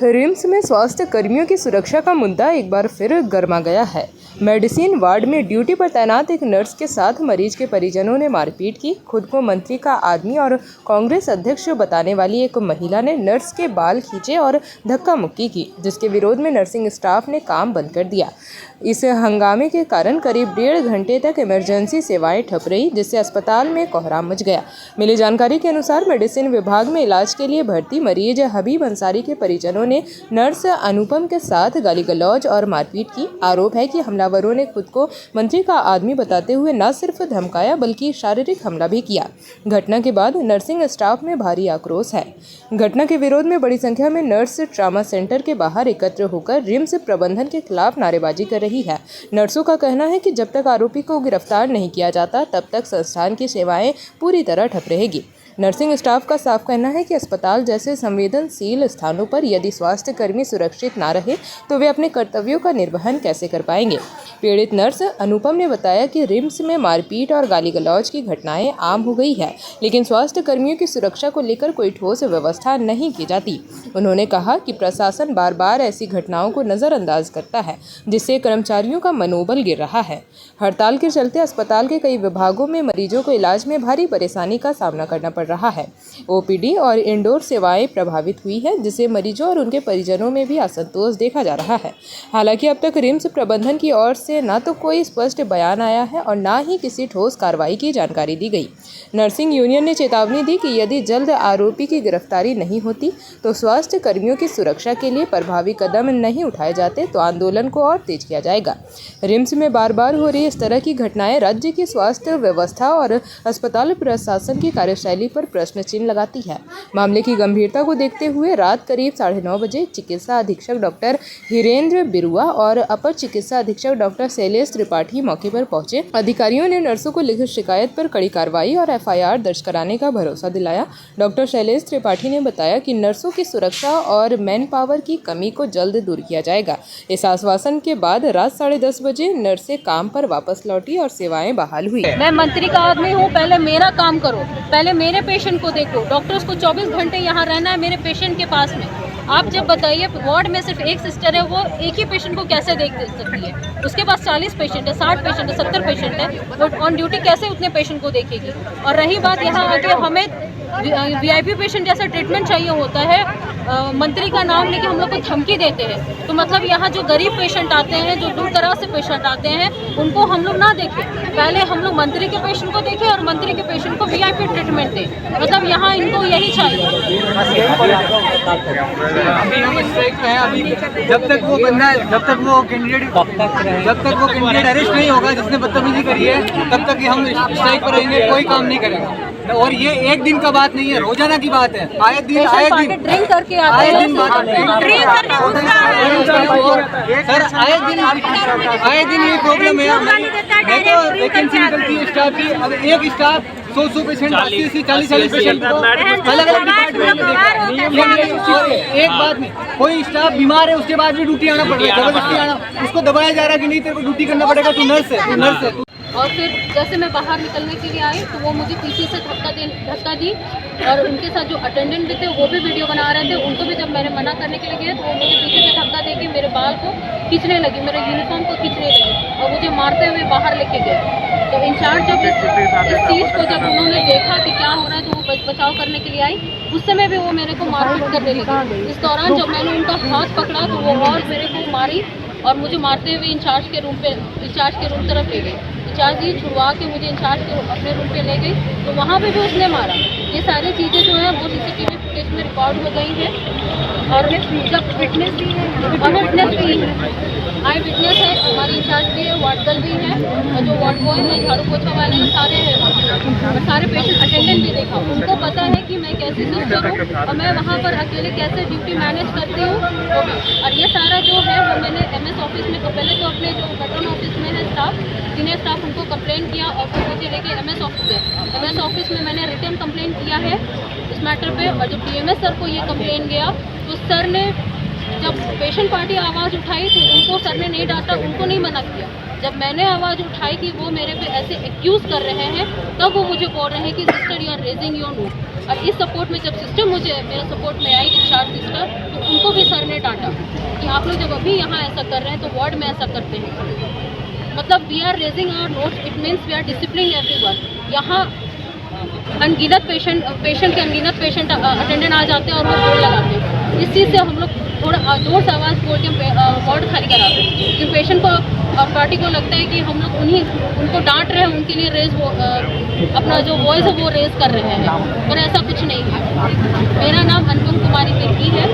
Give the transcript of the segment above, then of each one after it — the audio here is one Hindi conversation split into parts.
रिम्स में स्वास्थ्य कर्मियों की सुरक्षा का मुद्दा एक बार फिर गर्मा गया है। मेडिसिन वार्ड में ड्यूटी पर तैनात एक नर्स के साथ मरीज के परिजनों ने मारपीट की। खुद को मंत्री का आदमी और कांग्रेस अध्यक्ष बताने वाली एक महिला ने नर्स के बाल खींचे और धक्का मुक्की की, जिसके विरोध में नर्सिंग स्टाफ ने काम बंद कर दिया। इस हंगामे के कारण करीब 1.5 घंटे तक इमरजेंसी सेवाएं ठप रही, जिससे अस्पताल में कोहराम मच गया। मिली जानकारी के अनुसार मेडिसिन विभाग में इलाज के लिए भर्ती मरीज हबीब अंसारी के परिजनों ने नर्स अनुपम के साथ गाली गलौज और मारपीट की। आरोप है कि हमलावरों ने खुद को मंत्री का आदमी बताते हुए न सिर्फ धमकाया बल्कि शारीरिक हमला भी किया। घटना के बाद नर्सिंग स्टाफ में भारी आक्रोश है। घटना के विरोध में बड़ी संख्या में नर्स ट्रामा सेंटर के बाहर एकत्र होकर रिम्स प्रबंधन के खिलाफ नारेबाजी कर रही है। नर्सों का कहना है कि जब तक आरोपी को गिरफ्तार नहीं किया जाता तब तक संस्थान की सेवाएं पूरी तरह ठप रहेगी। नर्सिंग स्टाफ का साफ कहना है कि अस्पताल जैसे संवेदनशील स्थानों पर यदि स्वास्थ्य कर्मी सुरक्षित ना रहे तो वे अपने कर्तव्यों का निर्वहन कैसे कर पाएंगे। पीड़ित नर्स अनुपम ने बताया कि रिम्स में मारपीट और गाली गलौज की घटनाएं आम हो गई है, लेकिन स्वास्थ्य कर्मियों की सुरक्षा को लेकर कोई ठोस व्यवस्था नहीं की जाती। उन्होंने कहा कि प्रशासन बार बार ऐसी घटनाओं को नज़रअंदाज करता है, जिससे कर्मचारियों का मनोबल गिर रहा है। हड़ताल के चलते अस्पताल के कई विभागों में मरीजों को इलाज में भारी परेशानी का सामना करना पड़ रहा है। ओपीडी और इंडोर सेवाएं प्रभावित हुई है, जिससे मरीजों और उनके परिजनों में भी असंतोष देखा जा रहा है। हालांकि अब तक रिम्स प्रबंधन की ओर से न तो कोई स्पष्ट बयान आया है और न ही किसी ठोस कार्रवाई की जानकारी दी गई। नर्सिंग यूनियन ने चेतावनी दी कि यदि जल्द आरोपी की गिरफ्तारी नहीं होती तो स्वास्थ्य कर्मियों की सुरक्षा के लिए प्रभावी कदम नहीं उठाए जाते तो आंदोलन को और तेज किया जाएगा। रिम्स में बार बार हो रही इस तरह की घटनाएं राज्य की स्वास्थ्य व्यवस्था और अस्पताल प्रशासन की कार्यशैली पर प्रश्न चिन्ह लगाती है। मामले की गंभीरता को देखते हुए रात करीब 9:30 बजे चिकित्सा अधीक्षक डॉक्टर हिरेंद्र बिरुआ और अपर चिकित्सा अधीक्षक डॉक्टर शैलेश त्रिपाठी मौके पर पहुंचे। अधिकारियों ने नर्सों को लिखित शिकायत पर कड़ी कार्रवाई और एफआईआर दर्ज कराने का भरोसा दिलाया। डॉक्टर शैलेश त्रिपाठी ने बताया कि नर्सों की सुरक्षा और मैन पावर की कमी को जल्द दूर किया जाएगा। इस आश्वासन के बाद रात 10:30 बजे नर्सें काम पर वापस लौटी और सेवाएं बहाल हुई। मैं मंत्री का आदमी हूँ, पहले मेरा काम करो, पहले मेरे पेशेंट को देखो। डॉक्टर्स को 24 घंटे यहाँ रहना है मेरे पेशेंट के पास में। आप जब बताइए वार्ड में सिर्फ एक सिस्टर है, वो एक ही पेशेंट को कैसे देख सकती है? उसके पास 40 पेशेंट है, 60 पेशेंट है, 70 पेशेंट है, वो ऑन ड्यूटी कैसे उतने पेशेंट को देखेगी? और रही बात यहाँ आके हमें वीआईपी पेशेंट जैसा ट्रीटमेंट चाहिए होता है, मंत्री का नाम लेके हम लोग को धमकी देते हैं। तो मतलब यहाँ जो गरीब पेशेंट आते हैं, जो दूर दराज से पेशेंट आते हैं, उनको हम लोग ना देखें, पहले हम लोग मंत्री के पेशेंट को देखें और मंत्री के पेशेंट को वीआईपी ट्रीटमेंट दें। मतलब यहाँ इनको यही चाहिए। अभी हम स्ट्राइक पे हैं। अभी जब तक वो बंदा, जब तक वो कैंडिडेट अरेस्ट नहीं होगा जिसने बदतमीजी करी है, तब तक हम स्ट्राइक पर रहेंगे, कोई काम नहीं करेगा। और ये एक दिन का बात नहीं है, रोजाना की बात है। आए दिन ड्रिंक करके आए दिन बात सर, आए दिन ये प्रॉब्लम है। मैं तो वैकेंसी निकलती है स्टाफ की, अब एक स्टाफ 100 पेशेंट, 80-40 पेशेंट को अलग अलग डिपार्टमेंट में देखा। एक बात नहीं, कोई स्टाफ बीमार है उसके बाद भी ड्यूटी आना पड़ रहा है, जबरदस्ती आना, उसको दबाया जा रहा है कि नहीं तेरे को ड्यूटी करना पड़ेगा, तू नर्स है, तू नर्स है। और फिर जैसे मैं बाहर निकलने के लिए आई तो वो मुझे पीछे से धक्का दी और उनके साथ जो अटेंडेंट भी थे वो भी वीडियो बना रहे थे। उनको भी जब मैंने मना करने के लिए गया तो वो मुझे पीछे से धक्का दे के मेरे बाल को खींचने लगी, मेरे यूनिफॉर्म को खींचने लगी और मुझे मारते हुए बाहर लेके गए। तो इंचार्ज जब इस चीज़ को जब उन्होंने देखा कि क्या हो रहा है तो वो बचाव करने के लिए आई, उस समय भी वो मेरे को मारपीट करने लगी। इस दौरान जब मैंने उनका हाथ पकड़ा तो वो और मेरे को मारी और मुझे मारते हुए इंचार्ज के रूम तरफ ले गई। इंचार्ज ही छुड़वा के मुझे इंचार्ज के अपने रूम पे ले गई, तो वहाँ पे भी उसने मारा। ये सारी चीज़ें जो है वो सीसीटीवी फुटेज में रिकॉर्ड हो गई हैं। और जब फिटनेस भी है, आई विटनेस है, हमारी इंचार्ज भी है, वार्ड गर्ल भी है और जो वार्ड बॉय है, झाड़ू पोछा वाले हैं, सारे हैं वहाँ और सारे पेशेंट अटेंडेंट भी देखा। उनको पता है कि मैं कैसी सिस्टर हूँ और मैं वहाँ पर अकेले कैसे ड्यूटी मैनेज करती हूँ। और ये सारा जो है वो मैंने MS ऑफिस में, तो पहले तो अपने जो वेटरन ऑफिस में है स्टाफ, सीनियर स्टाफ, उनको कंप्लेंट किया और फिर मुझे लेके MS ऑफिस गए। MS ऑफिस में मैंने रिटर्न कंप्लेंट किया है इस मैटर पे और जब DMS सर को ये कंप्लेंट गया तो सर ने जब पेशेंट पार्टी आवाज़ उठाई तो उनको सर ने नहीं डांटा, उनको नहीं मना किया। जब मैंने आवाज़ उठाई कि वो मेरे पे ऐसे एक्यूज़ कर रहे हैं, तब वो मुझे बोल रहे हैं कि sister you are raising your note. और इस सपोर्ट में जब सिस्टर मुझे मेरे सपोर्ट में आई, इंचार्ज सिस्टर, तो उनको भी सर ने डांटा कि आप लोग जब अभी यहाँ ऐसा कर रहे हैं तो वार्ड में ऐसा करते हैं। मतलब we are raising our notes, it means we are discipline everyone. यहाँ अनगिनत पेशेंट के अनगिनत पेशेंट अटेंडेंट आ जाते हैं और वो बोर्ड लगाते हैं। इस चीज़ से हम लोग थोड़ा जोर से आवाज़ बोल के वार्ड खाली कराते हैं, क्योंकि पेशेंट को और पार्टी को लगता है कि हम लोग उनको डांट रहे हैं, उनके लिए रेज अपना जो वॉइस है वो रेज कर रहे हैं, पर ऐसा कुछ नहीं है। मेरा नाम अनुपम कुमारी तिर्की है,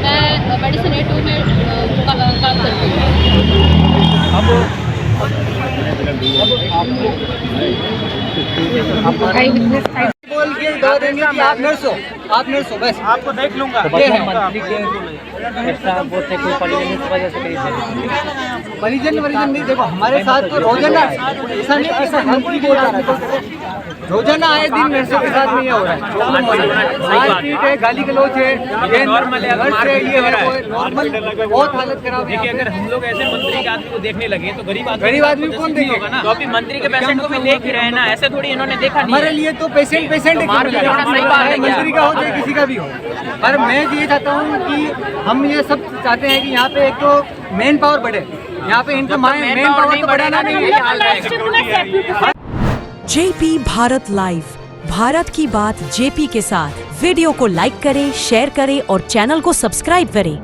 मैं मेडिसिन A2 में काम करती हूँ। बोल के दवा देंगे कि आप नर्स हो, आप नर्स हो, बस आपको देख लूंगा। ये है परिजन नहीं। देखो हमारे साथ तो रोजाना ऐसा नहीं, ऐसा मंत्री के रोजाना आए दिन नर्सों के साथ में ये हो रहा है। मारपीट है, गाली गलौज है, ये नॉर्मल है, ये है नॉर्मल, बहुत हालत खराब है। देखिए, अगर हम लोग ऐसे मंत्री के आदमी को देखने लगे तो गरीब आदमी कौन देखेगा ना? तो अभी मंत्री के पेशेंट को भी देख ही रहे हैं ना, ऐसे थोड़ी इन्होंने देखा नहीं। हमारे लिए तो पेशेंट सही बात है, मंत्री का हो चाहे किसी का भी हो। पर मैं ये चाहता हूँ कि हम ये सब चाहते हैं कि यहाँ पे एक तो मेन पावर बढ़े, यहाँ पे इनका मेन पावर तो बढ़ाना नहीं है। जेपी भारत लाइव, भारत की बात जेपी के साथ। वीडियो को लाइक करें, शेयर करें और चैनल को सब्सक्राइब करें।